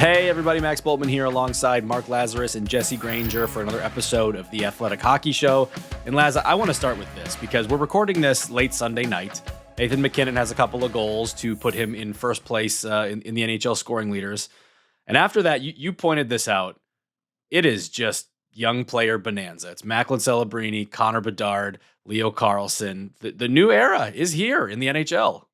Hey everybody, Max Boltman here alongside Mark Lazarus and Jesse Granger for another episode of the Athletic Hockey Show. And Laz, I want to start with this because we're recording this late Sunday night. Nathan MacKinnon has a couple of goals to put him in first place in the NHL scoring leaders. And after that, you pointed this out. It is just young player bonanza. It's Macklin Celebrini, Connor Bedard, Leo Carlsson. The new era is here in the NHL.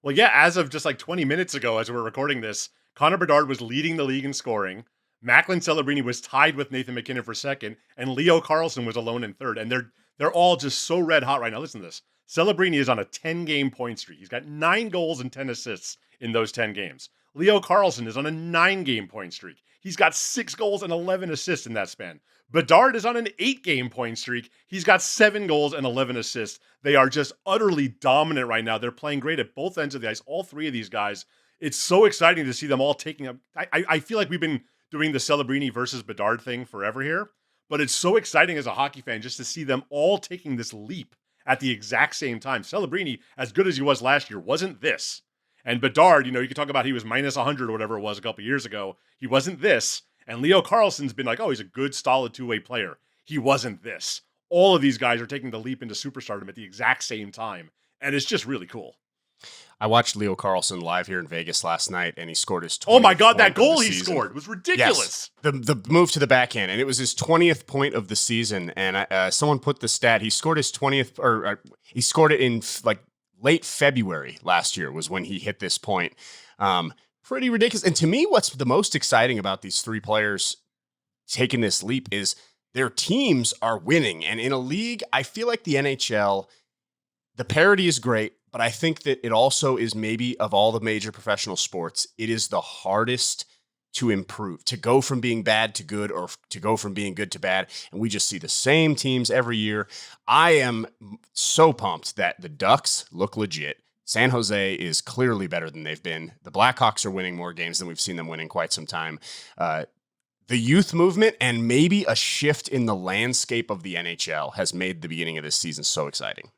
Well, yeah, as of just like 20 minutes ago, as we're recording this, Connor Bedard was leading the league in scoring. Macklin Celebrini was tied with Nathan MacKinnon for second, and Leo Carlsson was alone in third. And they're all just so red hot right now. Listen to this. Celebrini is on a 10-game point streak. He's got 9 goals and 10 assists in those 10 games. Leo Carlsson is on a 9-game point streak. He's got 6 goals and 11 assists in that span. Bedard is on an 8-game point streak. He's got 7 goals and 11 assists. They are just utterly dominant right now. They're playing great at both ends of the ice. All three of these guys. It's so exciting to see them all taking up. I feel like we've been doing the Celebrini versus Bedard thing forever here, but it's so exciting as a hockey fan just to see them all taking this leap at the exact same time. Celebrini, as good as he was last year, wasn't this. And Bedard, you could talk about he was minus 100 or whatever it was a couple years ago. He wasn't this. And Leo Carlsson's been like, oh, he's a good, solid two-way player. He wasn't this. All of these guys are taking the leap into superstardom at the exact same time. And it's just really cool. I watched Leo Carlsson live here in Vegas last night, and he scored his 20th Oh my God, that goal he season. scored was ridiculous. Yes, the move to the backhand, and it was his 20th point of the season. And someone put the stat, he scored his 20th, or he scored it in like late February last year was when he hit this point. Pretty ridiculous. And to me, what's the most exciting about these three players taking this leap is their teams are winning. And in a league, I feel like the NHL, the parity is great, but I think that it also is maybe of all the major professional sports, it is the hardest to improve, to go from being bad to good or to go from being good to bad. And we just see the same teams every year. I am so pumped that the Ducks look legit. San Jose is clearly better than they've been. The Blackhawks are winning more games than we've seen them win in quite some time. The youth movement and maybe a shift in the landscape of the NHL has made the beginning of this season so exciting.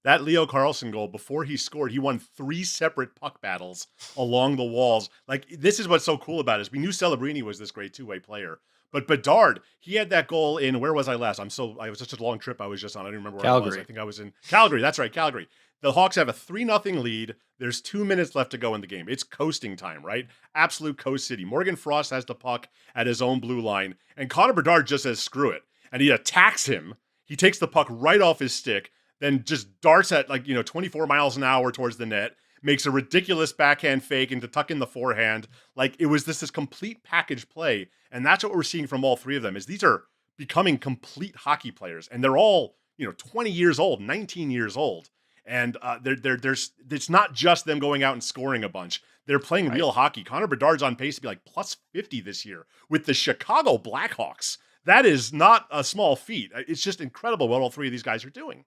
That Leo Carlsson goal, before he scored, he won 3 separate puck battles along the walls. Like, this is what's so cool about it, is we knew Celebrini was this great two-way player. But Bedard, he had that goal in, where was I last? I was such a long trip I was just on. I don't remember where Calgary. I was. I think I was in Calgary. That's right, Calgary. The Hawks have a 3-0 lead. There's 2 minutes left to go in the game. It's coasting time, right? Absolute coast city. Morgan Frost has the puck at his own blue line, and Connor Bedard just says, screw it. And he attacks him. He takes the puck right off his stick, then just darts at 24 miles an hour towards the net, makes a ridiculous backhand fake and to tuck in the forehand. Like, it was this complete package play. And that's what we're seeing from all three of them, is these are becoming complete hockey players. And they're all, 20 years old, 19 years old. And it's not just them going out and scoring a bunch. They're playing real hockey. Connor Bedard's on pace to be like plus 50 this year with the Chicago Blackhawks. That is not a small feat. It's just incredible what all three of these guys are doing.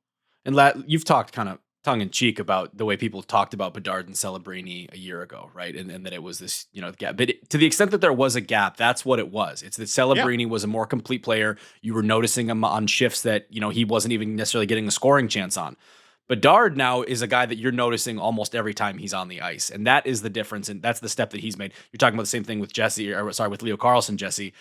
And you've talked kind of tongue-in-cheek about the way people talked about Bedard and Celebrini a year ago, right? And that it was this, gap. But to the extent that there was a gap, that's what it was. It's that Celebrini was a more complete player. You were noticing him on shifts that, he wasn't even necessarily getting a scoring chance on. Bedard now is a guy that you're noticing almost every time he's on the ice. And that is the difference. And that's the step that he's made. You're talking about the same thing with with Leo Carlsson, Jesse.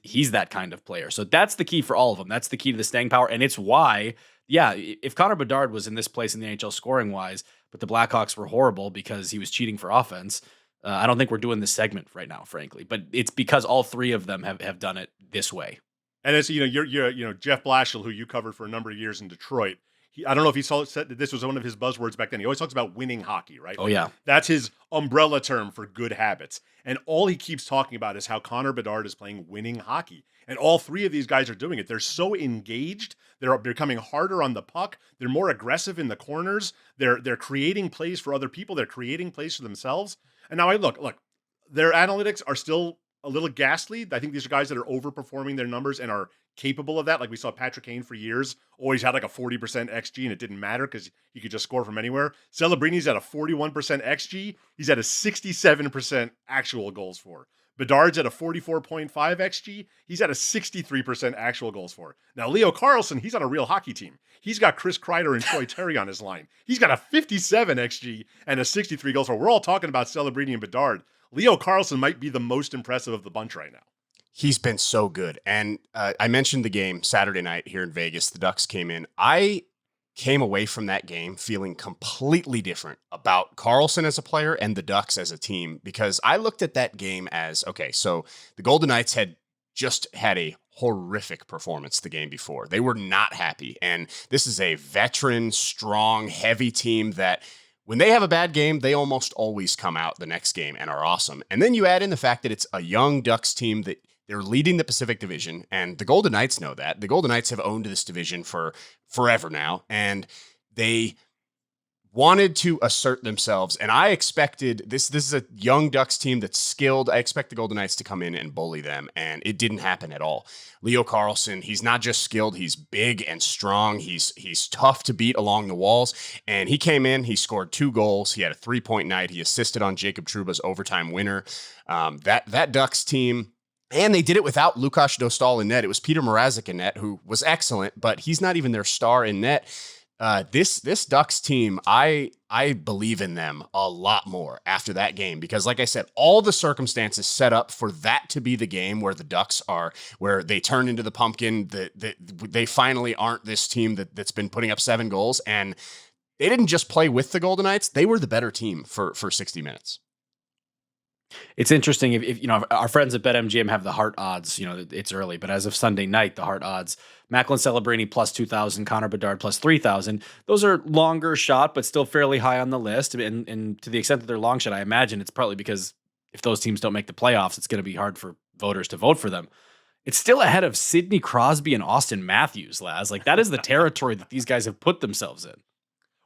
He's that kind of player. So that's the key for all of them. That's the key to the staying power. And it's why, if Connor Bedard was in this place in the NHL scoring wise, but the Blackhawks were horrible because he was cheating for offense, I don't think we're doing this segment right now, frankly. But it's because all three of them have done it this way. And it's, you're Jeff Blashill, who you covered for a number of years in Detroit. I don't know if he said that this was one of his buzzwords back then. He always talks about winning hockey, right? Oh, yeah. That's his umbrella term for good habits. And all he keeps talking about is how Connor Bedard is playing winning hockey. And all three of these guys are doing it. They're so engaged. They're becoming harder on the puck. They're more aggressive in the corners. They're creating plays for other people. They're creating plays for themselves. And now look, their analytics are still a little ghastly. I think these are guys that are overperforming their numbers and are capable of that. Like we saw Patrick Kane for years, always had like a 40% XG and it didn't matter because he could just score from anywhere. Celebrini's at a 41% XG. He's at a 67% actual goals for. Bedard's at a 44.5 XG. He's at a 63% actual goals for. Now, Leo Carlsson, he's on a real hockey team. He's got Chris Kreider and Troy Terry on his line. He's got a 57 XG and a 63 goals for. We're all talking about Celebrini and Bedard Leo Carlsson might be the most impressive of the bunch right now. He's been so good. And I mentioned the game Saturday night here in Vegas. The Ducks came in. I came away from that game feeling completely different about Carlsson as a player and the Ducks as a team, because I looked at that game as, okay, so the Golden Knights had just had a horrific performance the game before. They were not happy. And this is a veteran, strong, heavy team that when they have a bad game, they almost always come out the next game and are awesome. And then you add in the fact that it's a young Ducks team that they're leading the Pacific Division, and the Golden Knights know that. The Golden Knights have owned this division for forever now, and they wanted to assert themselves. And I expected this is a young Ducks team that's skilled. I expect the Golden Knights to come in and bully them, and it didn't happen at all. Leo Carlsson, he's not just skilled, he's big and strong. He's tough to beat along the walls, and he came in, he scored 2 goals. He had a 3-point night. He assisted on Jacob Trouba's overtime winner. That Ducks team, and they did it without Lukáš Dostal in net. It was Peter Mrazek in net, who was excellent, but he's not even their star in net. This Ducks team, I believe in them a lot more after that game, because like I said, all the circumstances set up for that to be the game where the Ducks are, where they turn into the pumpkin, they finally aren't this team that's been putting up 7 goals, and they didn't just play with the Golden Knights, they were the better team for 60 minutes. It's interesting if our friends at BetMGM have the Hart odds. It's early, but as of Sunday night, the Hart odds: Macklin Celebrini plus 2,000, Connor Bedard plus 3,000. Those are longer shot, but still fairly high on the list. And to the extent that they're long shot, I imagine it's partly because if those teams don't make the playoffs, it's going to be hard for voters to vote for them. It's still ahead of Sidney Crosby and Austin Matthews, Laz. Like, that is the territory that these guys have put themselves in.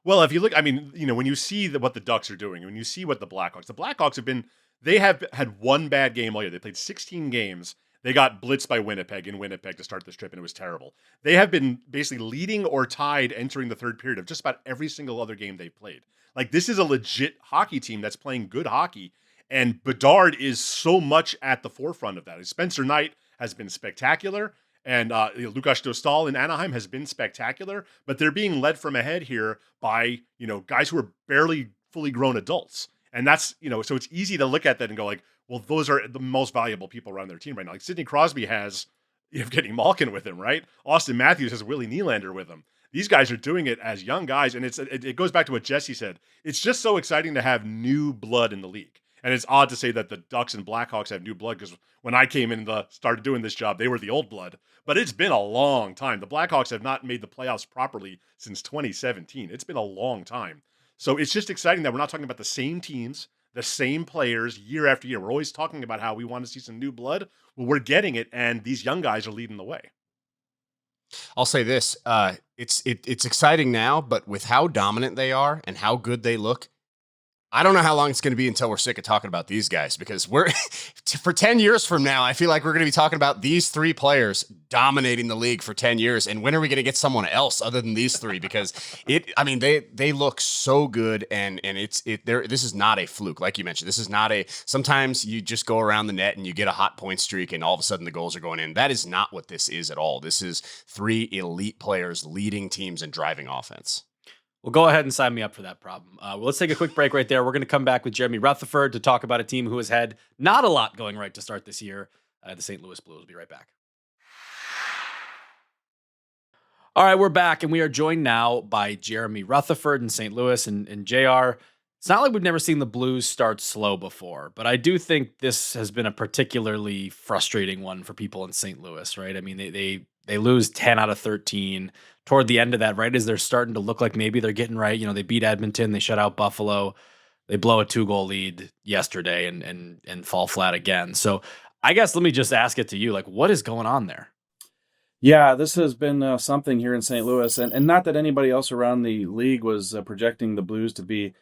Well, if you look, when you see what the Ducks are doing, when you see what the Blackhawks they have had one bad game all year. They played 16 games. They got blitzed by Winnipeg in Winnipeg to start this trip, and it was terrible. They have been basically leading or tied entering the third period of just about every single other game they've played. Like, this is a legit hockey team that's playing good hockey, and Bedard is so much at the forefront of that. Spencer Knight has been spectacular, and Lukáš Dostal in Anaheim has been spectacular, but they're being led from ahead here by, guys who are barely fully grown adults. And that's, so it's easy to look at that and go like, well, those are the most valuable people around their team right now. Like, Sidney Crosby has Evgeny Malkin with him, right? Austin Matthews has Willie Nylander with him. These guys are doing it as young guys, and it goes back to what Jesse said. It's just so exciting to have new blood in the league. And it's odd to say that the Ducks and Blackhawks have new blood, because when I came in and started doing this job, they were the old blood. But it's been a long time. The Blackhawks have not made the playoffs properly since 2017. It's been a long time. So it's just exciting that we're not talking about the same teams, the same players year after year. We're always talking about how we want to see some new blood. Well, we're getting it, and these young guys are leading the way. I'll say this: it's exciting now, but with how dominant they are and how good they look, I don't know how long it's going to be until we're sick of talking about these guys, because we're for 10 years from now, I feel like we're going to be talking about these 3 players dominating the league for 10 years. And when are we going to get someone else other than these 3? Because they look so good, and this is not a fluke. Like you mentioned, this is not sometimes you just go around the net and you get a hot point streak and all of a sudden the goals are going in. That is not what this is at all. This is 3 elite players leading teams and driving offense. Well, go ahead and sign me up for that problem. Let's take a quick break right there. We're going to come back with Jeremy Rutherford to talk about a team who has had not a lot going right to start this year. The St. Louis Blues. We'll be right back. All right, we're back, and we are joined now by Jeremy Rutherford in St. Louis. And JR, it's not like we've never seen the Blues start slow before, but I do think this has been a particularly frustrating one for people in St. Louis, right? I mean, they lose 10 out of 13 toward the end of that, right as they're starting to look like maybe they're getting right. They beat Edmonton, they shut out Buffalo, they blow a 2-goal lead yesterday and fall flat again. So I guess let me just ask it to you, like, what is going on there? Yeah, this has been something here in St. Louis, and not that anybody else around the league was projecting the Blues to be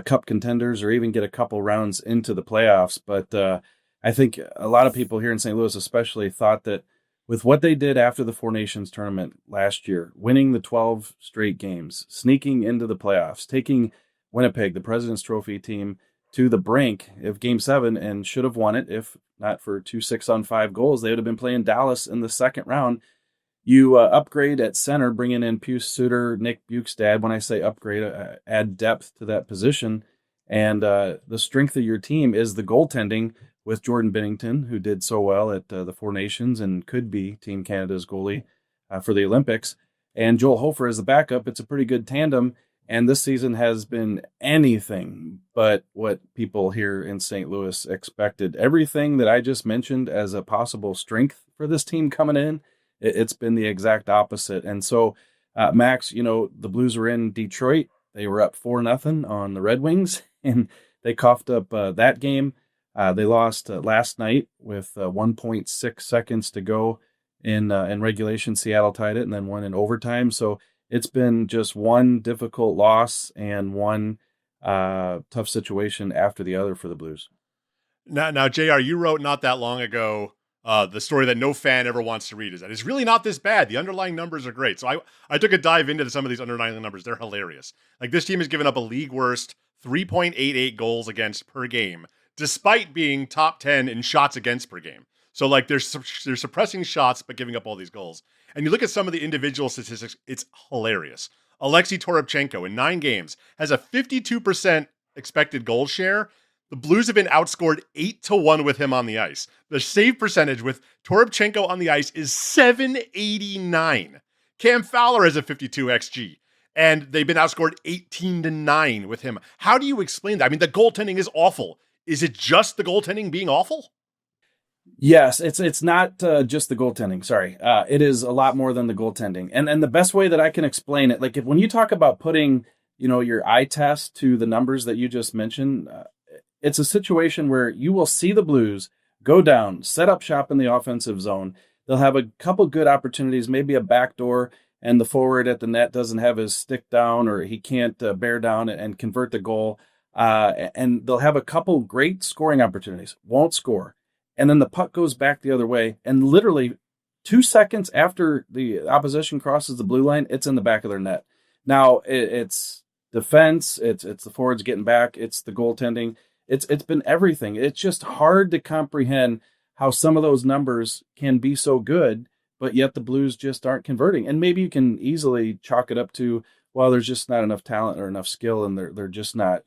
cup contenders or even get a couple rounds into the playoffs, but I think a lot of people here in St. Louis especially thought that with what they did after the Four Nations tournament last year, winning the 12 straight games, sneaking into the playoffs, taking Winnipeg, the President's Trophy team, to the brink of Game 7 and should have won it. If not for 2 6-on-5 goals, they would have been playing Dallas in the second round. You upgrade at center, bringing in Pius Suter, Nick Bjugstad. When I say upgrade, add depth to that position. And the strength of your team is the goaltending with Jordan Binnington, who did so well at the Four Nations and could be Team Canada's goalie for the Olympics. And Joel Hofer as the backup. It's a pretty good tandem. And this season has been anything but what people here in St. Louis expected. Everything that I just mentioned as a possible strength for this team coming in, it's been the exact opposite. And so, Max, the Blues were in Detroit. They were up 4-0 on the Red Wings, and they coughed up that game. They lost last night with 1.6 seconds to go in regulation. Seattle tied it and then won in overtime. So it's been just one difficult loss and one tough situation after the other for the Blues. Now, JR, you wrote not that long ago the story that no fan ever wants to read is that it's really not this bad. The underlying numbers are great. So I took a dive into some of these underlying numbers. They're hilarious. Like, this team has given up a league worst 3.88 goals against per game, despite being top 10 in shots against per game. So, like, they're suppressing shots, but giving up all these goals. And you look at some of the individual statistics, it's hilarious. Alexei Toropchenko, in 9 games, has a 52% expected goal share. The Blues have been outscored 8-1 with him on the ice. The save percentage with Toropchenko on the ice is .789. Cam Fowler has a 52 XG, and they've been outscored 18-9 with him. How do you explain that? I mean, the goaltending is awful. Is it just the goaltending being awful? Yes, it's not just the goaltending. Sorry, it is a lot more than the goaltending. And the best way that I can explain it, like when you talk about putting, your eye test to the numbers that you just mentioned, it's a situation where you will see the Blues go down, set up shop in the offensive zone. They'll have a couple good opportunities, maybe a backdoor, and the forward at the net doesn't have his stick down or he can't bear down and convert the goal. And they'll have a couple great scoring opportunities, won't score. And then the puck goes back the other way. And literally 2 seconds after the opposition crosses the blue line, it's in the back of their net. Now, it's defense, it's the forwards getting back, it's the goaltending. It's been everything. It's just hard to comprehend how some of those numbers can be so good, but yet the Blues just aren't converting. And maybe you can easily chalk it up to, well, there's just not enough talent or enough skill, and they're just not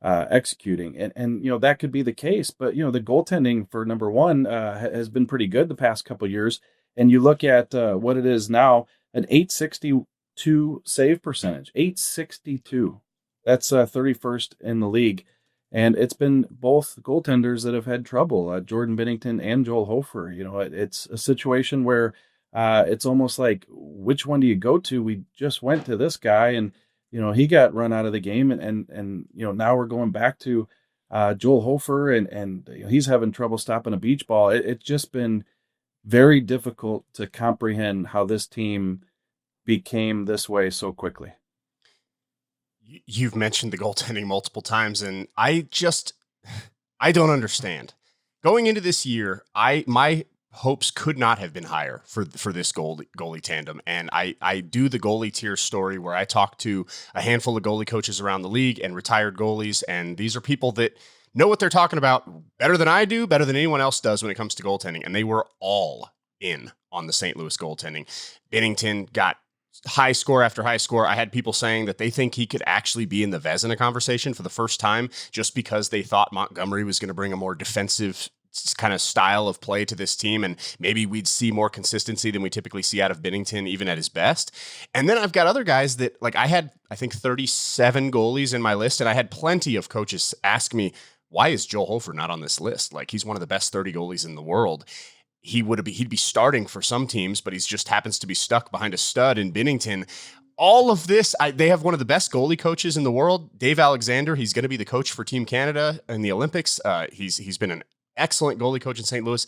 executing. And that could be the case. But the goaltending for number one has been pretty good the past couple of years. And you look at what it is now, an .862 save percentage, .862. That's 31st in the league. And it's been both goaltenders that have had trouble, Jordan Binnington and Joel Hofer. It's a situation where it's almost like, which one do you go to? We just went to this guy, and he got run out of the game, and now we're going back to Joel Hofer, and he's having trouble stopping a beach ball. It's just been very difficult to comprehend how this team became this way so quickly. You've mentioned the goaltending multiple times, and I don't understand. Going into this year, my hopes could not have been higher for this goalie tandem. And I do the goalie tier story where I talk to a handful of goalie coaches around the league and retired goalies, and these are people that know what they're talking about better than I do, better than anyone else does when it comes to goaltending. And they were all in on the St. Louis goaltending. Binnington got high score after high score. I had people saying that they think he could actually be in the Vezina conversation for the first time just because they thought Montgomery was going to bring a more defensive kind of style of play to this team, and maybe we'd see more consistency than we typically see out of Binnington, even at his best. And then I've got other guys that, like, I had, I think, 37 goalies in my list, and I had plenty of coaches ask me, why is Joel Hofer not on this list? Like, he's one of the best 30 goalies in the world. He'd be starting for some teams, but he just happens to be stuck behind a stud in Binnington. All of this, they have one of the best goalie coaches in the world, Dave Alexander. He's going to be the coach for Team Canada in the Olympics. He's been an excellent goalie coach in St. Louis.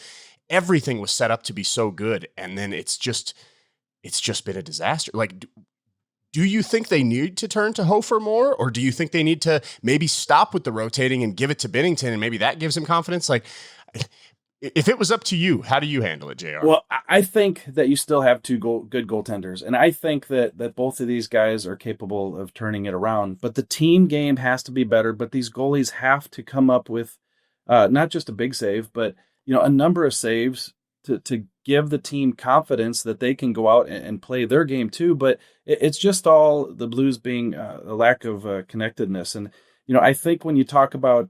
Everything was set up to be so good, and then it's just been a disaster. Like, do you think they need to turn to Hofer more, or do you think they need to maybe stop with the rotating and give it to Binnington, and maybe that gives him confidence? Like, if it was up to you, how do you handle it, JR? Well, I think that you still have two good goaltenders, and I think that both of these guys are capable of turning it around. But the team game has to be better, but these goalies have to come up with not just a big save, but a number of saves to give the team confidence that they can go out and play their game too. But it's just all the Blues being a lack of connectedness. And I think when you talk about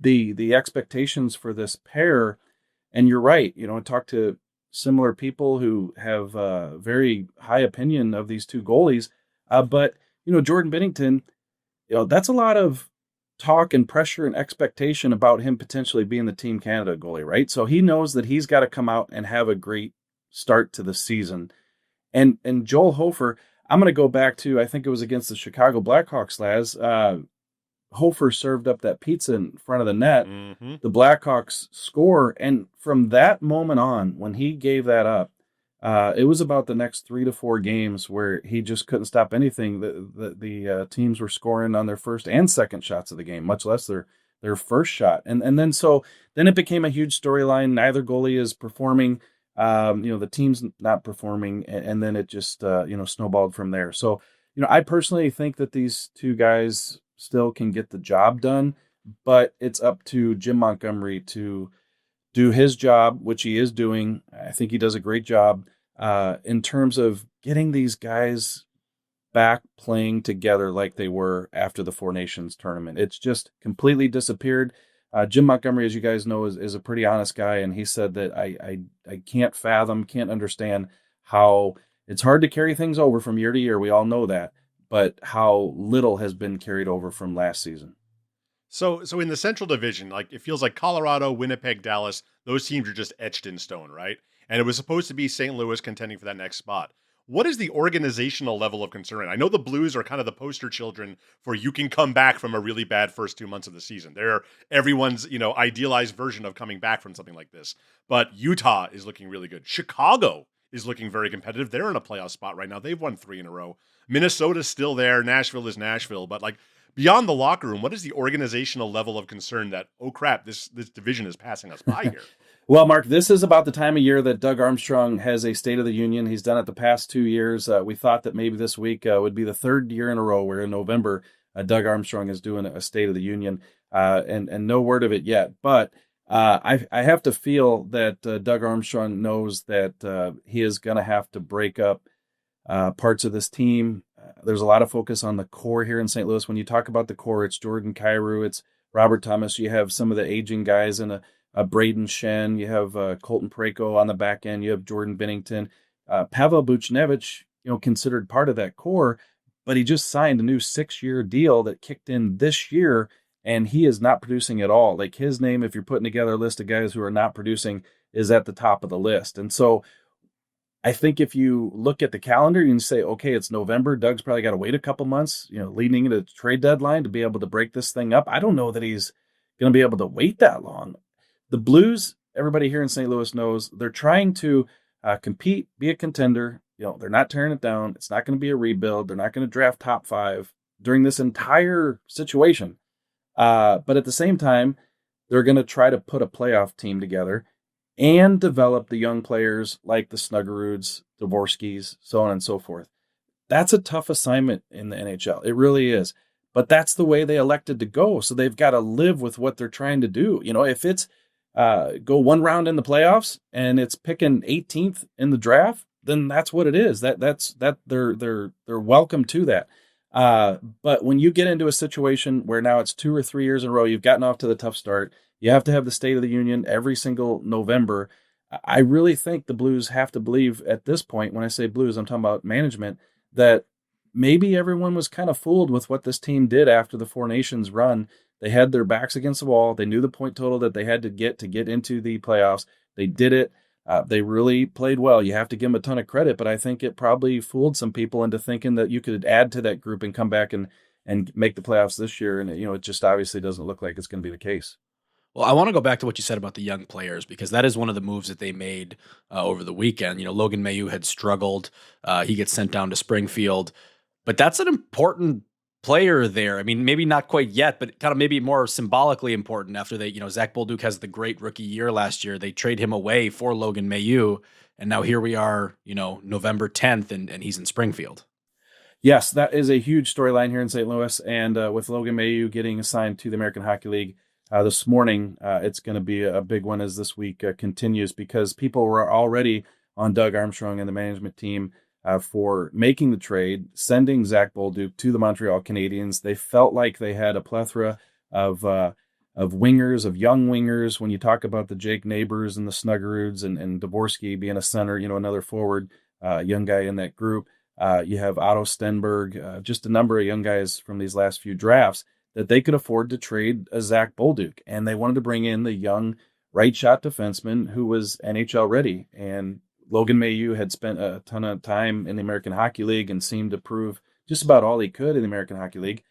the expectations for this pair, and you're right, I talk to similar people who have very high opinion of these two goalies. But, Jordan Binnington, that's a lot of talk and pressure and expectation about him potentially being the Team Canada goalie, right? So he knows that he's got to come out and have a great start to the season. And Joel Hofer, I'm going to go back to, I think it was against the Chicago Blackhawks, Laz. Hofer served up that pizza in front of the net. Mm-hmm. The Blackhawks score. And from that moment on, when he gave that up, it was about the next 3 to 4 games where he just couldn't stop anything. The teams were scoring on their first and second shots of the game, much less their first shot. And then it became a huge storyline. Neither goalie is performing. The team's not performing, and then it just snowballed from there. So, I personally think that these two guys still can get the job done, but it's up to Jim Montgomery to do his job, which he is doing. I think he does a great job in terms of getting these guys back playing together like they were after the Four Nations tournament. It's just completely disappeared. Jim Montgomery, as you guys know, is a pretty honest guy, and he said that I can't understand how it's hard to carry things over from year to year. We all know that, but how little has been carried over from last season. So in the Central Division, like it feels like Colorado, Winnipeg, Dallas, those teams are just etched in stone, right? And it was supposed to be St. Louis contending for that next spot. What is the organizational level of concern? I know the Blues are kind of the poster children for you can come back from a really bad first 2 months of the season. They're everyone's, idealized version of coming back from something like this. But Utah is looking really good. Chicago is looking very competitive. They're in a playoff spot right now. They've won 3 in a row. Minnesota's still there. Nashville is Nashville. But beyond the locker room, what is the organizational level of concern that, oh crap, this division is passing us by here? Well, Mark, this is about the time of year that Doug Armstrong has a State of the Union. He's done it the past 2 years. We thought that maybe this week would be the third year in a row where in November, Doug Armstrong is doing a State of the Union, and no word of it yet. But I have to feel that Doug Armstrong knows that he is going to have to break up parts of this team. There's a lot of focus on the core here in St. Louis. When you talk about the core, it's Jordan Kyrou, it's Robert Thomas. You have some of the aging guys in Braden Shen. You have Colton Parayko on the back end. You have Jordan Binnington. Pavel Buchnevich, considered part of that core, but he just signed a new 6-year deal that kicked in this year, and he is not producing at all. Like his name, if you're putting together a list of guys who are not producing, is at the top of the list. And so I think if you look at the calendar, you can say, okay, it's November. Doug's probably got to wait a couple months, leading into the trade deadline to be able to break this thing up. I don't know that he's going to be able to wait that long. The Blues, everybody here in St. Louis knows, they're trying to compete, be a contender. They're not tearing it down. It's not going to be a rebuild. They're not going to draft top 5 during this entire situation. But at the same time, they're going to try to put a playoff team together and develop the young players like the Snuggeruds, Dvorskys, so on and so forth. That's a tough assignment in the NHL. It really is. But that's the way they elected to go. So they've got to live with what they're trying to do. If it's go one round in the playoffs and it's picking 18th in the draft, then that's what it is. That's they're welcome to that. But when you get into a situation where now it's 2 or 3 years in a row, you've gotten off to the tough start. You have to have the State of the Union every single November. I really think the Blues have to believe at this point, when I say Blues, I'm talking about management, that maybe everyone was kind of fooled with what this team did after the Four Nations run. They had their backs against the wall. They knew the point total that they had to get into the playoffs. They did it. They really played well. You have to give them a ton of credit, but I think it probably fooled some people into thinking that you could add to that group and come back and make the playoffs this year. And, it just obviously doesn't look like it's going to be the case. Well, I want to go back to what you said about the young players, because that is one of the moves that they made over the weekend. Logan Mailloux had struggled. He gets sent down to Springfield, but that's an important player there. I mean, maybe not quite yet, but kind of maybe more symbolically important after they, Zach Bolduc has the great rookie year last year. They trade him away for Logan Mailloux, and now here we are, November 10th, and he's in Springfield. Yes, that is a huge storyline here in St. Louis, and with Logan Mailloux getting assigned to the American Hockey League this morning, it's going to be a big one as this week continues, because people were already on Doug Armstrong and the management team for making the trade, sending Zach Bolduc to the Montreal Canadiens. They felt like they had a plethora of wingers, of young wingers. When you talk about the Jake Neighbors and the Snuggeruds and Dvorsky being a center, another forward, young guy in that group. You have Otto Stenberg, just a number of young guys from these last few drafts that they could afford to trade a Zach Bolduc. And they wanted to bring in the young right shot defenseman who was NHL ready. And Logan Mailloux had spent a ton of time in the American Hockey League and seemed to prove just about all he could in the American Hockey League.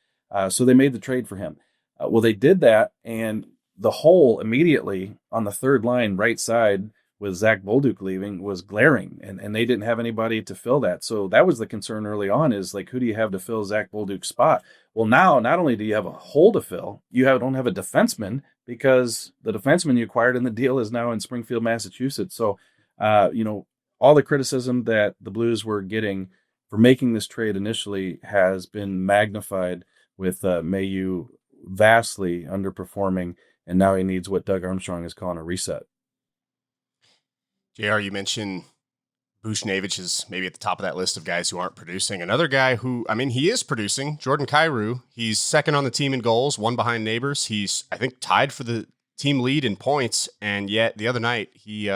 So they made the trade for him. Well, they did that, and the hole immediately on the third line right side with Zach Bolduc leaving was glaring, and they didn't have anybody to fill that. So that was the concern early on, is like, who do you have to fill Zach Bolduc's spot? Well, now not only do you have a hole to fill, don't have a defenseman, because the defenseman you acquired in the deal is now in Springfield, Massachusetts. So, all the criticism that the Blues were getting for making this trade initially has been magnified with Mailloux vastly underperforming, and now he needs what Doug Armstrong is calling a reset. JR, you mentioned Buchnevich is maybe at the top of that list of guys who aren't producing. Another guy who, he is producing, Jordan Kyrou. He's second on the team in goals, one behind Neighbors. He's, I think, tied for the team lead in points, and yet the other night he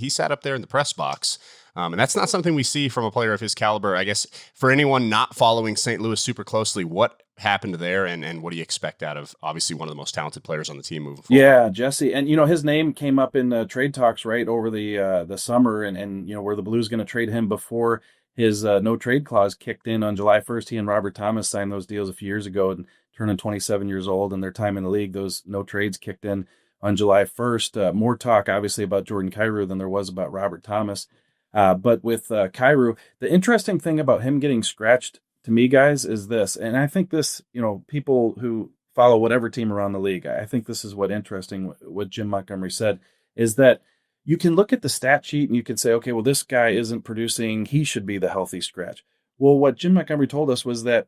sat up there in the press box. And that's not something we see from a player of his caliber. I guess for anyone not following St. Louis super closely, what happened there, and what do you expect out of obviously one of the most talented players on the team moving forward? Yeah, Jesse, and his name came up in trade talks right over the summer, and were the Blues going to trade him before his no trade clause kicked in on July 1st? He and Robert Thomas signed those deals a few years ago, and turning 27 years old, and their time in the league, those no trades kicked in on July 1st. More talk obviously about Jordan Kyrou than there was about Robert Thomas. But with Kyrou, the interesting thing about him getting scratched to me, guys, is this, and I think this, people who follow whatever team around the league, I think this is what Jim Montgomery said, is that you can look at the stat sheet and you can say, okay, well, this guy isn't producing, he should be the healthy scratch. Well, what Jim Montgomery told us was that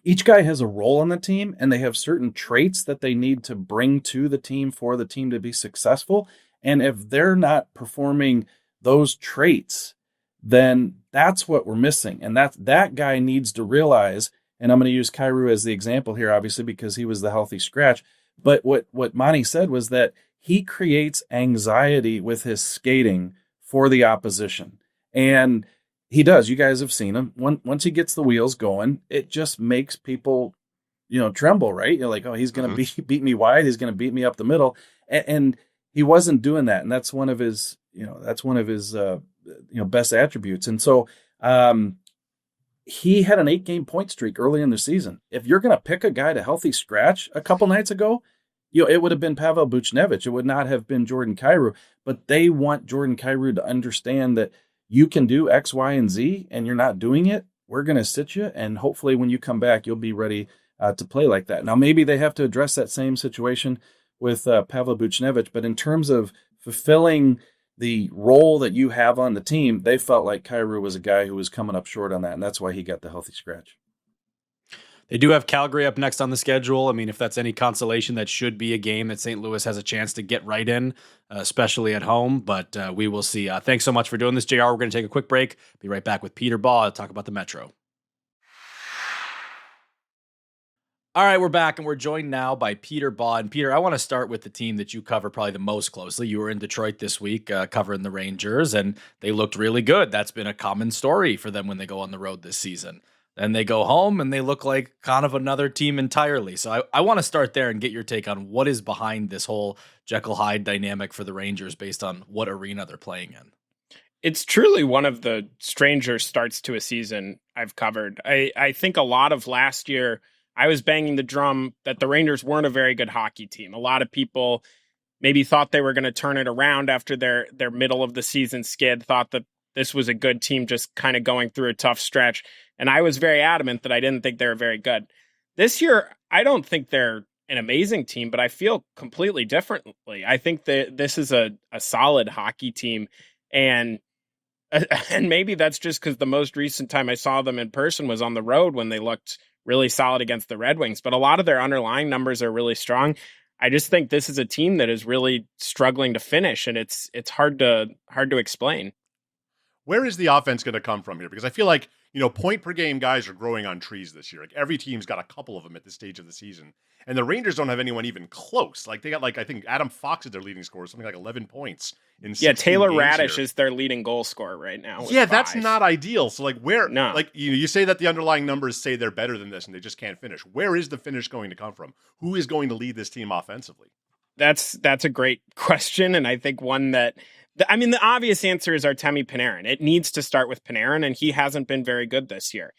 each guy has a role on the team, and they have certain traits that they need to bring to the team for the team to be successful. And if they're not performing those traits, then that's what we're missing. And that guy needs to realize, and I'm going to use Kyrou as the example here, obviously, because he was the healthy scratch. But what Monty said was that he creates anxiety with his skating for the opposition. And he does. You guys have seen him. Once he gets the wheels going, it just makes people, tremble, right? You're like, oh, he's going to beat me wide. He's going to beat me up the middle. And he wasn't doing that. And that's one of his, best attributes. And so he had an 8-game point streak early in the season. If you're going to pick a guy to healthy scratch a couple nights ago, it would have been Pavel Buchnevich. It would not have been Jordan Kyrou. But they want Jordan Kyrou to understand that you can do X, Y, and Z, and you're not doing it. We're going to sit you, and hopefully when you come back, you'll be ready to play like that. Now, maybe they have to address that same situation with Pavel Buchnevich, but in terms of fulfilling the role that you have on the team, they felt like Kyrou was a guy who was coming up short on that, and that's why he got the healthy scratch. They do have Calgary up next on the schedule. If that's any consolation, that should be a game that St. Louis has a chance to get right in, especially at home, but we will see. Thanks so much for doing this, JR. We're going to take a quick break. Be right back with Peter Baugh to talk about the Metro. All right, we're back, and we're joined now by Peter Baugh. And Peter, I want to start with the team that you cover probably the most closely. You were in Detroit this week covering the Rangers, and they looked really good. That's been a common story for them when they go on the road this season. Then they go home, and they look like kind of another team entirely. So I want to start there and get your take on what is behind this whole Jekyll Hyde dynamic for the Rangers based on what arena they're playing in. It's truly one of the stranger starts to a season I've covered. I think a lot of last year, I was banging the drum that the Rangers weren't a very good hockey team. A lot of people maybe thought they were going to turn it around after their middle of the season skid, thought that this was a good team just kind of going through a tough stretch. And I was very adamant that I didn't think they were very good. This year, I don't think they're an amazing team, but I feel completely differently. I think that this is a solid hockey team. And maybe that's just because the most recent time I saw them in person was on the road when they looked really solid against the Red Wings. But a lot of their underlying numbers are really strong. I just think this is a team that is really struggling to finish, and it's hard to explain. where is the offense going to come from here? Because I feel like, point per game guys are growing on trees this year. Like every team's got a couple of them at this stage of the season. And the Rangers don't have anyone even close. Like they got I think Adam Fox is their leading scorer, something like 11 points in 16 Taylor games Radish here. is their leading goal scorer right now. Yeah, that's not ideal. So where, No. you say that the underlying numbers say they're better than this and they just can't finish. Where is the finish going to come from? Who is going to lead this team offensively? That's a great question. And I think one that, the obvious answer is Artemi Panarin. It needs to start with Panarin, and he hasn't been very good this year.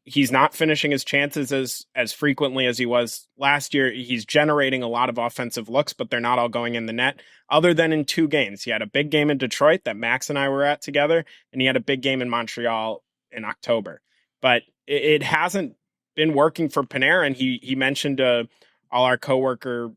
He's not finishing his chances as frequently as he was last year. He's generating a lot of offensive looks, but they're not all going in the net, other than in 2 games. He had a big game in Detroit that Max and I were at together, and he had a big game in Montreal in October. But it hasn't been working for Panarin. He mentioned all our coworker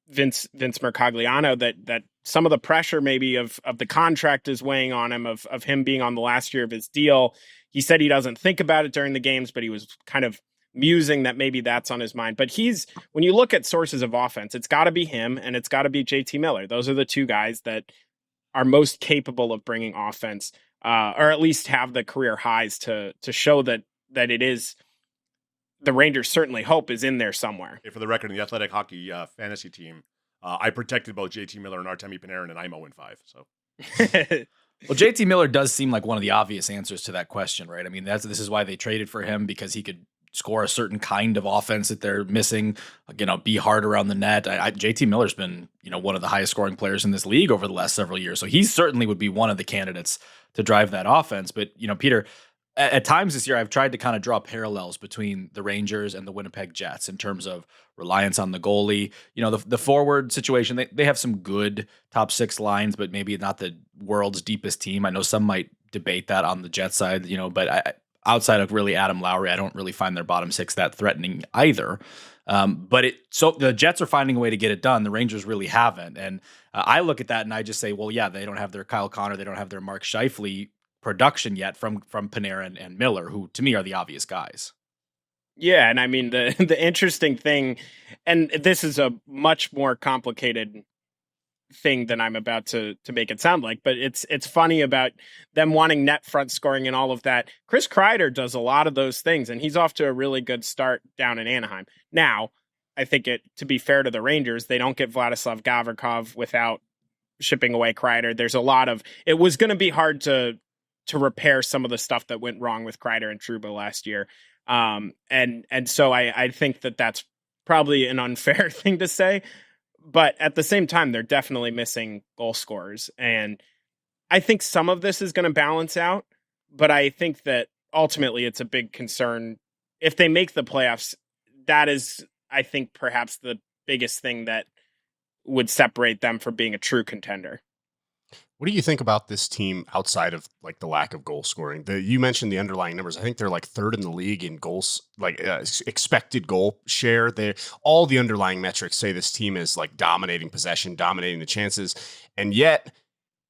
Vince Mercogliano that some of the pressure maybe of the contract is weighing on him, of him being on the last year of his deal. He said he doesn't think about it during the games, but he was kind of musing that maybe that's on his mind. But when you look at sources of offense, it's got to be him and it's got to be JT Miller. Those are the 2 guys that are most capable of bringing offense, or at least have the career highs to show that it is. The Rangers certainly hope is in there somewhere. Okay, for the record, in the Athletic Hockey fantasy team, I protected both JT Miller and Artemi Panarin, and I'm 0-5. So, well, JT Miller does seem like one of the obvious answers to that question, right? I mean, this is why they traded for him, because he could score a certain kind of offense that they're missing. Be hard around the net. JT Miller's been one of the highest scoring players in this league over the last several years, so he certainly would be one of the candidates to drive that offense. But Peter, at times this year, I've tried to kind of draw parallels between the Rangers and the Winnipeg Jets in terms of reliance on the goalie. The forward situation, they have some good top 6 lines, but maybe not the world's deepest team. I know some might debate that on the Jets side, but outside of really Adam Lowry, I don't really find their bottom 6 that threatening either. So the Jets are finding a way to get it done. The Rangers really haven't. And I look at that and I just say, well, yeah, they don't have their Kyle Connor. They don't have their Mark Scheifele production yet from Panarin and Miller, who to me are the obvious guys. Yeah, and I mean the interesting thing, and this is a much more complicated thing than I'm about to make it sound like, but it's funny about them wanting net front scoring and all of that. Chris Kreider does a lot of those things, and he's off to a really good start down in Anaheim. Now, I think to be fair to the Rangers, they don't get Vladislav Gavrikov without shipping away Kreider. There's a lot of, it was going to be hard to repair some of the stuff that went wrong with Kreider and Trouba last year. And so I think that's probably an unfair thing to say, but at the same time, they're definitely missing goal scorers. And I think some of this is going to balance out, but I think that ultimately it's a big concern. If they make the playoffs, that is, I think, perhaps the biggest thing that would separate them from being a true contender. What do you think about this team outside of the lack of goal scoring? You mentioned the underlying numbers. I think they're 3rd in the league in goals, expected goal share. All the underlying metrics say this team is dominating possession, dominating the chances. And yet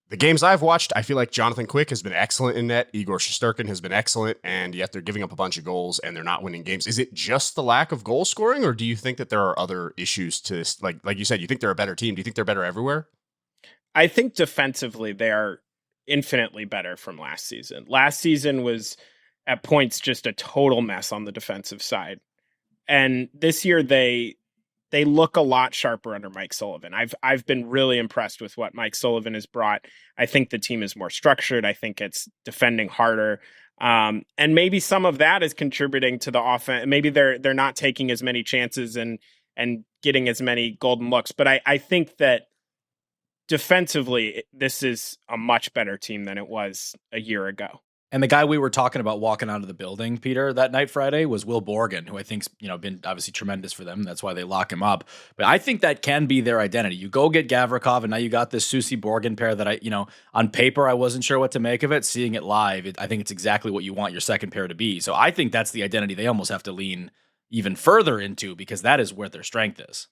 the games I've watched, I feel like Jonathan Quick has been excellent in net. Igor Shesterkin has been excellent. And yet they're giving up a bunch of goals and they're not winning games. Is it just the lack of goal scoring, or do you think that there are other issues to this? Like you said, you think they're a better team. Do you think they're better everywhere? I think defensively they are infinitely better from last season. Last season was at points just a total mess on the defensive side. And this year they look a lot sharper under Mike Sullivan. I've been really impressed with what Mike Sullivan has brought. I think the team is more structured. I think it's defending harder. And maybe some of that is contributing to the offense. Maybe they're not taking as many chances and getting as many golden looks. But I think that defensively, this is a much better team than it was a year ago. And the guy we were talking about walking out of the building, Peter, that night Friday was Will Borgen, who I think's been obviously tremendous for them. That's why they lock him up. But I think that can be their identity. You go get Gavrikov, and now you got this Susie Borgen pair that on paper I wasn't sure what to make of it. Seeing it live, I think it's exactly what you want your second pair to be. So I think that's the identity they almost have to lean even further into, because that is where their strength is.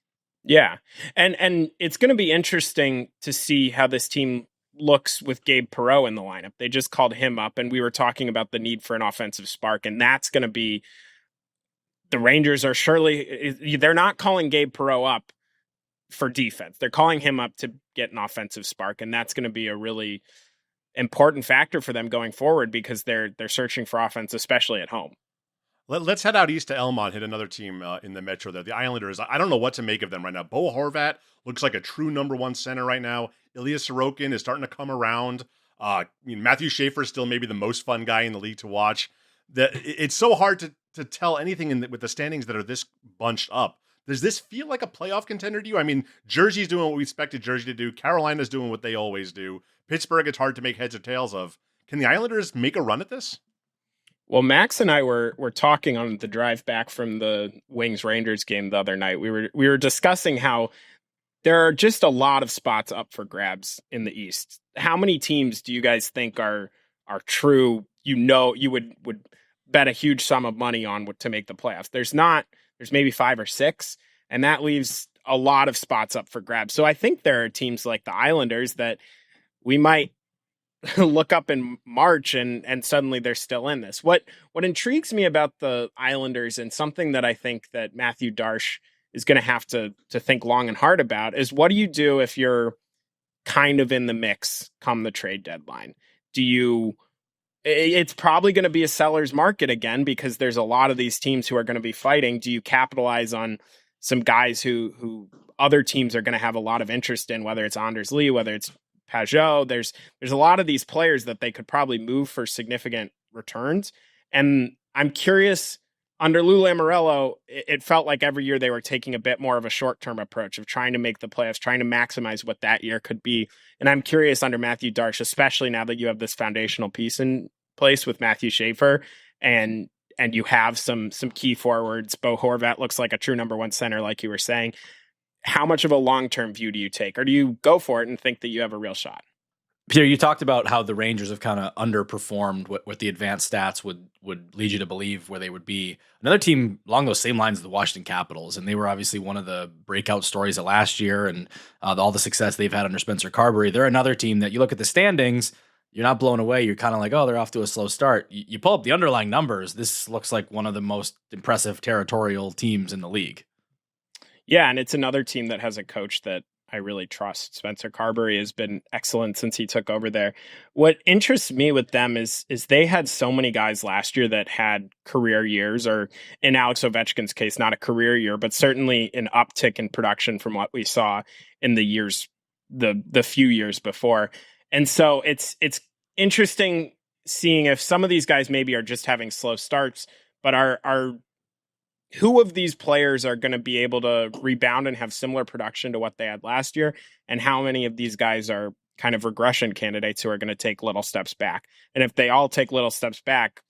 Yeah. And it's going to be interesting to see how this team looks with Gabe Perreault in the lineup. They just called him up, and we were talking about the need for an offensive spark, and that's going to be, the Rangers are they're not calling Gabe Perreault up for defense. They're calling him up to get an offensive spark, and that's going to be a really important factor for them going forward because they're searching for offense, especially at home. Let's head out east to Elmont, hit another team in the Metro there. The Islanders, I don't know what to make of them right now. Bo Horvat looks like a true number one center right now. Ilya Sorokin is starting to come around. Matthew Schaefer is still maybe the most fun guy in the league to watch. It's so hard to tell anything with the standings that are this bunched up. Does this feel like a playoff contender to you? I mean, Jersey's doing what we expected Jersey to do. Carolina's doing what they always do. Pittsburgh, it's hard to make heads or tails of. Can the Islanders make a run at this? Well, Max and I were talking on the drive back from the Wings Rangers game the other night. We were discussing how there are just a lot of spots up for grabs in the East. How many teams do you guys think are true? You would bet a huge sum of money on to make the playoffs. There's maybe 5 or 6, and that leaves a lot of spots up for grabs. So I think there are teams like the Islanders that we might look up in March and suddenly they're still in this. What intrigues me about the Islanders, and something that I think that Matthew Darche is going to have to think long and hard about, is what do you do if you're kind of in the mix come the trade deadline? It's probably going to be a seller's market again because there's a lot of these teams who are going to be fighting. Do you capitalize on some guys who other teams are going to have a lot of interest in, whether it's Anders Lee, whether it's Pajot? There's a lot of these players that they could probably move for significant returns. And I'm curious, under Lou Lamoriello, it felt like every year they were taking a bit more of a short-term approach of trying to make the playoffs, trying to maximize what that year could be. And I'm curious under Matthew Darche, especially now that you have this foundational piece in place with Matthew Schaefer and you have some key forwards. Bo Horvat looks like a true number one center, like you were saying. How much of a long-term view do you take, or do you go for it and think that you have a real shot? Peter, you talked about how the Rangers have kind of underperformed what the advanced stats would lead you to believe where they would be. Another team along those same lines is the Washington Capitals, and they were obviously one of the breakout stories of last year and all the success they've had under Spencer Carberry. They're another team that you look at the standings, you're not blown away. You're kind of like, oh, they're off to a slow start. You pull up the underlying numbers, this looks like one of the most impressive territorial teams in the league. Yeah, and it's another team that has a coach that I really trust. Spencer Carberry has been excellent since he took over there. What interests me with them is they had so many guys last year that had career years, or in Alex Ovechkin's case, not a career year, but certainly an uptick in production from what we saw in the few years before. And so it's interesting seeing if some of these guys maybe are just having slow starts, but are who of these players are going to be able to rebound and have similar production to what they had last year? And how many of these guys are kind of regression candidates who are going to take little steps back? And if they all take little steps back,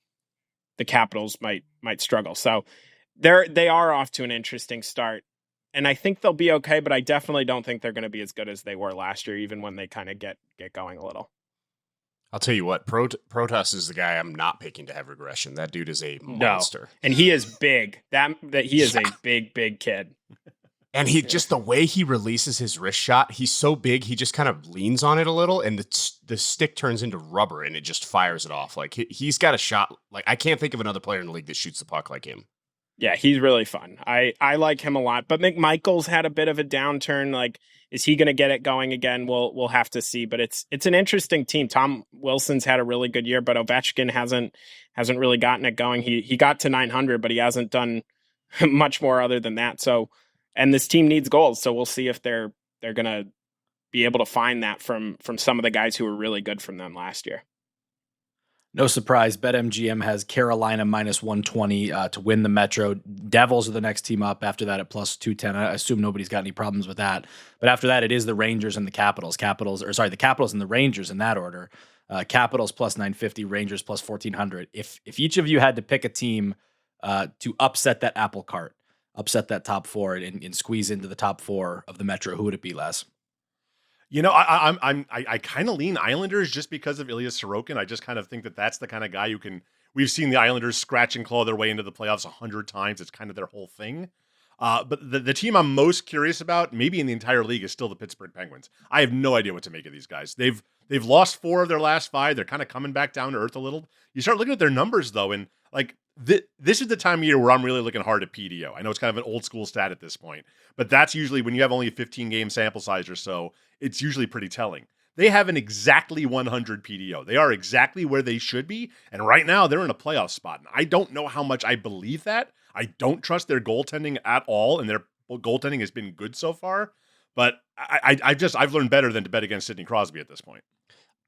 the Capitals might struggle. So they are off to an interesting start. And I think they'll be okay, but I definitely don't think they're going to be as good as they were last year, even when they kind of get going a little. I'll tell you what, Protas is the guy I'm not picking to have regression. That dude is a monster. No. And he is big. That he is a big kid. And just the way he releases his wrist shot, he's so big, he just kind of leans on it a little, and the stick turns into rubber, and it just fires it off. Like, he's got a shot. Like, I can't think of another player in the league that shoots the puck like him. Yeah, he's really fun. I like him a lot. But McMichael's had a bit of a downturn. Like, is he going to get it going again? We'll have to see. But it's an interesting team. Tom Wilson's had a really good year, but Ovechkin hasn't really gotten it going. He got to 900, but he hasn't done much more other than that. So, and this team needs goals. So we'll see if they're going to be able to find that from some of the guys who were really good from them last year. No surprise, BetMGM has Carolina minus 120 to win the Metro. Devils are the next team up after that at plus 210. I assume nobody's got any problems with that. But after that, it is the Rangers and the Capitals. The Capitals and the Rangers in that order. Capitals plus 950, Rangers plus 1400. If each of you had to pick a team to upset that apple cart, upset that top four and squeeze into the top four of the Metro, who would it be, Les? You know, I kind of lean Islanders just because of Ilya Sorokin. I just kind of think that that's the kind of guy who can. We've seen the Islanders scratch and claw their way into the playoffs 100 times. It's kind of their whole thing. But the team I'm most curious about, maybe in the entire league, is still the Pittsburgh Penguins. I have no idea what to make of these guys. They've lost 4 of their last 5. They're kind of coming back down to earth a little. You start looking at their numbers though, and like this is the time of year where I'm really looking hard at PDO. I know it's kind of an old school stat at this point, but that's usually when you have only a 15 game sample size or so. It's usually pretty telling. They have an exactly 100 PDO. They are exactly where they should be. And right now they're in a playoff spot. And I don't know how much I believe that. I don't trust their goaltending at all. And their goaltending has been good so far. But I've learned better than to bet against Sidney Crosby at this point.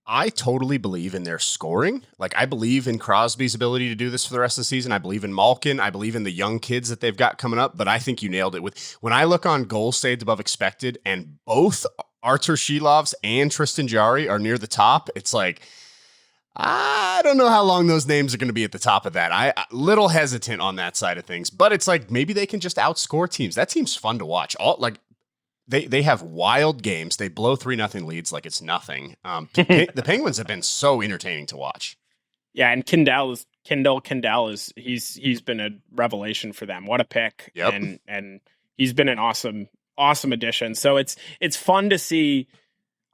I totally believe in their scoring. Like, I believe in Crosby's ability to do this for the rest of the season. I believe in Malkin. I believe in the young kids that they've got coming up. But I think you nailed it. When I look on goals saved above expected, and both Artur Shilovs and Tristan Jarry are near the top, it's like, I don't know how long those names are going to be at the top of that. I little hesitant on that side of things. But it's like, maybe they can just outscore teams. That seems fun to watch. They have wild games. They blow 3-0 leads like it's nothing. The Penguins have been so entertaining to watch. Yeah, and Kendall is he's been a revelation for them. What a pick! Yep. And he's been an awesome addition. So it's fun to see.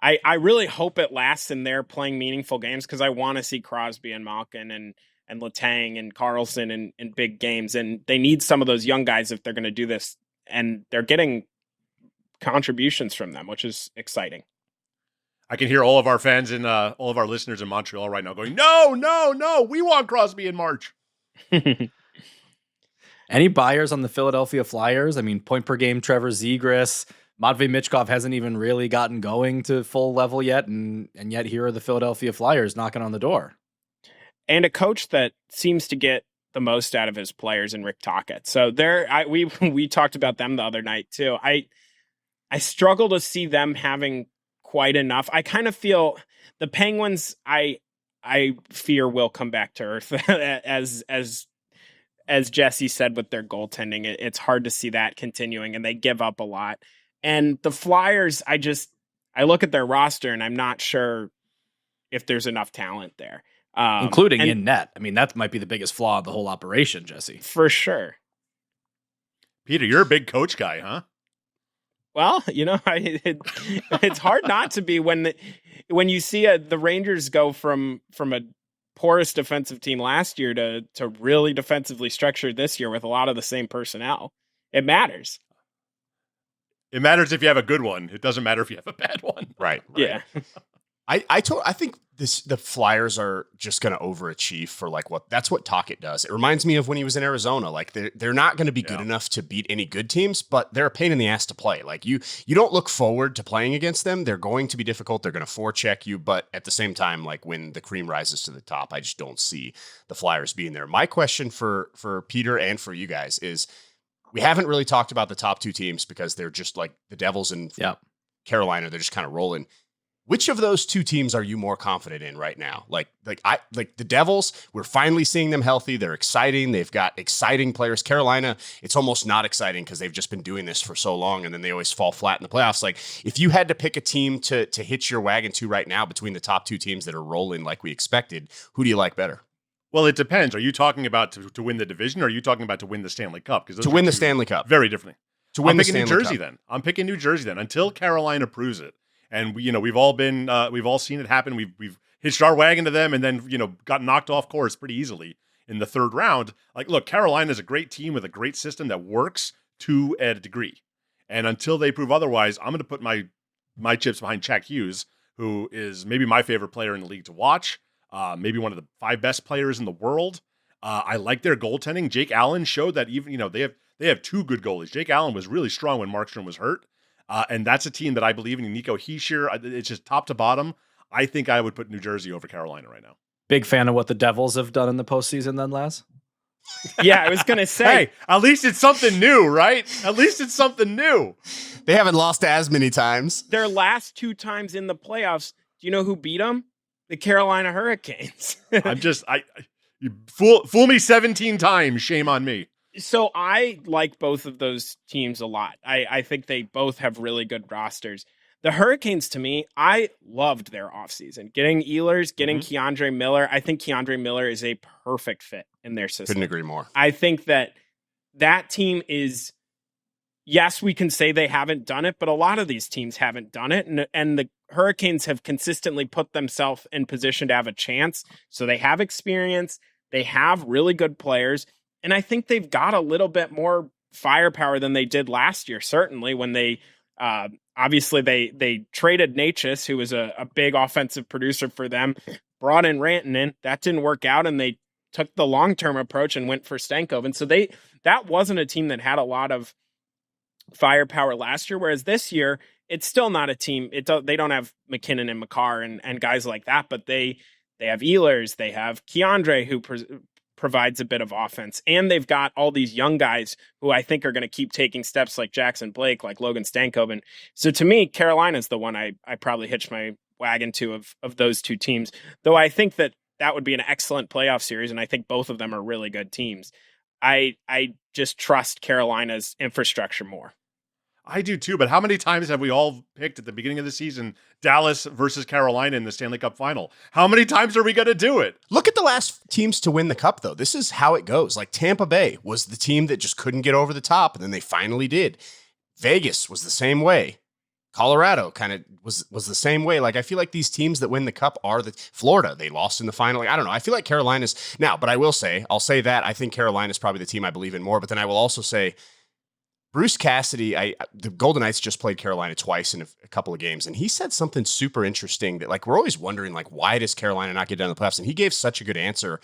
I really hope it lasts and they're playing meaningful games, because I want to see Crosby and Malkin and Letang and Carlsson in big games, and they need some of those young guys if they're going to do this, and they're getting contributions from them, which is exciting. I can hear all of our fans and all of our listeners in Montreal right now going, no, we want Crosby in March. Any buyers on the Philadelphia Flyers? I mean, point per game, Trevor Zegras, Matvei Michkov hasn't even really gotten going to full level yet, and yet here are the Philadelphia Flyers knocking on the door. And a coach that seems to get the most out of his players in Rick Tocchet. So we talked about them the other night too. I struggle to see them having quite enough. I kind of feel the Penguins, I fear, will come back to earth as Jesse said with their goaltending. It's hard to see that continuing, and they give up a lot. And the Flyers, I look at their roster and I'm not sure if there's enough talent there. Including in net. I mean, that might be the biggest flaw of the whole operation, Jesse. For sure. Peter, you're a big coach guy, huh? Well, it's hard not to be when you see the Rangers go from a porous defensive team last year to really defensively structured this year with a lot of the same personnel. It matters. It matters if you have a good one. It doesn't matter if you have a bad one. Right. Yeah. I think the Flyers are just going to overachieve for that's what Tocchet does. It reminds me of when he was in Arizona. Like, they're not going to be good enough to beat any good teams, but they're a pain in the ass to play. Like, you don't look forward to playing against them. They're going to be difficult. They're going to forecheck you, but at the same time, like, when the cream rises to the top, I just don't see the Flyers being there. My question for Peter and for you guys is, we haven't really talked about the top two teams because they're just like the Devils and Carolina. They're just kind of rolling. Which of those two teams are you more confident in right now? Like the Devils, we're finally seeing them healthy. They're exciting. They've got exciting players. Carolina, it's almost not exciting because they've just been doing this for so long, and then they always fall flat in the playoffs. Like, if you had to pick a team to hitch your wagon to right now between the top two teams that are rolling like we expected, who do you like better? Well, it depends. Are you talking about to win the division, or are you talking about to win the Stanley Cup? Because to win the Stanley Cup. Very differently. To win I'm the picking Stanley New Jersey Cup. then. I'm picking New Jersey then until Carolina proves it. And we've all seen it happen. We've hitched our wagon to them, and then got knocked off course pretty easily in the third round. Like, look, Carolina is a great team with a great system that works to a degree. And until they prove otherwise, I'm going to put my chips behind Jack Hughes, who is maybe my favorite player in the league to watch. Maybe one of the 5 best players in the world. I like their goaltending. Jake Allen showed that even they have 2 good goalies. Jake Allen was really strong when Markstrom was hurt. And that's a team that I believe in. Nico Hischier, it's just top to bottom. I think I would put New Jersey over Carolina right now. Big fan of what the Devils have done in the postseason then, Laz? Yeah, I was going to say. Hey, at least it's something new, right? At least it's something new. They haven't lost as many times. Their last 2 times in the playoffs, do you know who beat them? The Carolina Hurricanes. You fool me 17 times, shame on me. So I like both of those teams a lot. I think they both have really good rosters. The Hurricanes, to me, I loved their offseason. Getting Ehlers, getting Keandre Miller. I think Keandre Miller is a perfect fit in their system. Couldn't agree more. I think that team is, yes, we can say they haven't done it, but a lot of these teams haven't done it. And the Hurricanes have consistently put themselves in position to have a chance. So they have experience. They have really good players. And I think they've got a little bit more firepower than they did last year, certainly when they obviously they traded Natchez, who was a big offensive producer for them, brought in Rantanen. That didn't work out, and they took the long-term approach and went for Stankov. And so that wasn't a team that had a lot of firepower last year, whereas this year, it's still not a team. They don't have McKinnon and Makar and guys like that, but they have Ehlers, they have Keandre, who provides a bit of offense, and they've got all these young guys who I think are going to keep taking steps, like Jackson Blake, like Logan Stankov. And so to me, Carolina's the one I probably hitch my wagon to of those two teams, though I think that would be an excellent playoff series, and I think both of them are really good teams. I just trust Carolina's infrastructure more. I do too, but how many times have we all picked at the beginning of the season Dallas versus Carolina in the Stanley Cup final? How many times are we going to do it? Look at the last teams to win the cup, though. This is how it goes. Like Tampa Bay was the team that just couldn't get over the top, and then they finally did. Vegas was the same way. Colorado kind of was the same way. Like, I feel like these teams that win the cup are Florida. They lost in the final. Like, I don't know. I feel like Carolina's now, but I'll say that I think Carolina's probably the team I believe in more. But then I will also say Bruce Cassidy, the Golden Knights just played Carolina twice in a couple of games, and he said something super interesting that, like, we're always wondering, like, why does Carolina not get down to the playoffs? And he gave such a good answer.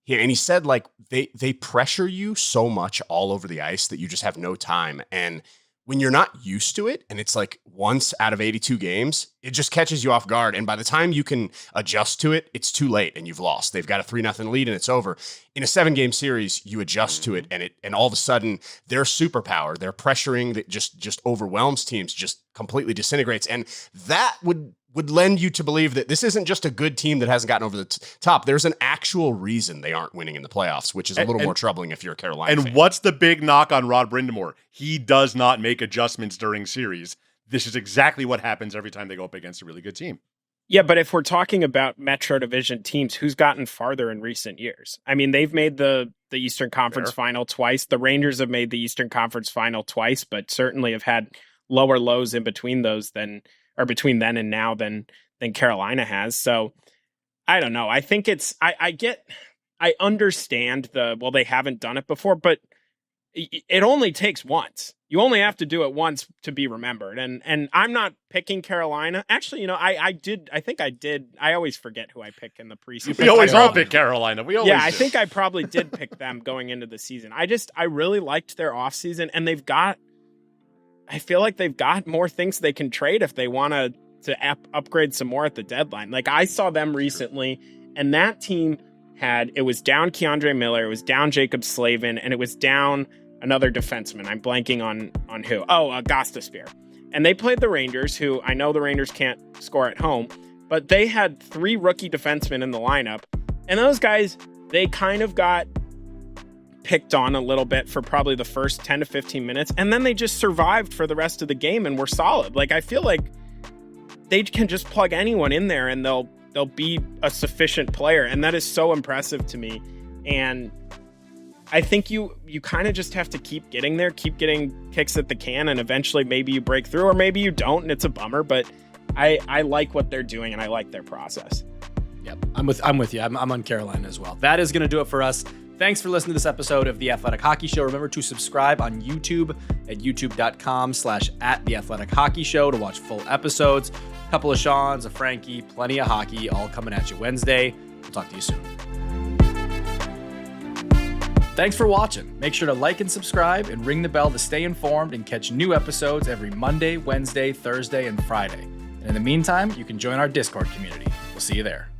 And he said, like, they pressure you so much all over the ice that you just have no time. And when you're not used to it, and it's like once out of 82 games, it just catches you off guard. And by the time you can adjust to it, it's too late and you've lost. They've got a 3-0 lead and it's over. In a 7-game series, you adjust to it, and all of a sudden their superpower, their pressuring that just overwhelms teams, just completely disintegrates. And that would lend you to believe that this isn't just a good team that hasn't gotten over the top. There's an actual reason they aren't winning in the playoffs, which is a little more troubling if you're a Carolina fan. And what's the big knock on Rod Brind'Amour? He does not make adjustments during series. This is exactly what happens every time they go up against a really good team. Yeah, but if we're talking about Metro Division teams, who's gotten farther in recent years? I mean, they've made the Eastern Conference final twice. The Rangers have made the Eastern Conference final twice, but certainly have had lower lows in between those between then and now than Carolina has. So I don't know. I think I understand they haven't done it before, but it only takes once. You only have to do it once to be remembered. And I'm not picking Carolina. Actually, I think I did. I always forget who I pick in the preseason. We always all pick Carolina. I think I probably did pick them going into the season. I really liked their offseason, and I feel like they've got more things they can trade if they want to upgrade some more at the deadline. Like, I saw them recently, and that team it was down Keandre Miller, it was down Jacob Slavin, and it was down another defenseman. I'm blanking on who. Gostisbehere. And they played the Rangers, who I know the Rangers can't score at home, but they had 3 rookie defensemen in the lineup. And those guys, they kind of got picked on a little bit for probably the first 10 to 15 minutes, and then they just survived for the rest of the game and were solid. Like, I feel like they can just plug anyone in there and they'll be a sufficient player, and that is so impressive to me. And I think you kind of just have to keep getting there, keep getting kicks at the can, and eventually maybe you break through, or maybe you don't, and it's a bummer, but I like what they're doing and I like their process. Yep, I'm with you. I'm on Carolina as well. That is going to do it for us. Thanks for listening to this episode of The Athletic Hockey Show. Remember to subscribe on YouTube at youtube.com/@TheAthleticHockeyShow to watch full episodes. A couple of Seans, a Frankie, plenty of hockey, all coming at you Wednesday. We'll talk to you soon. Thanks for watching. Make sure to like and subscribe and ring the bell to stay informed and catch new episodes every Monday, Wednesday, Thursday, and Friday. And in the meantime, you can join our Discord community. We'll see you there.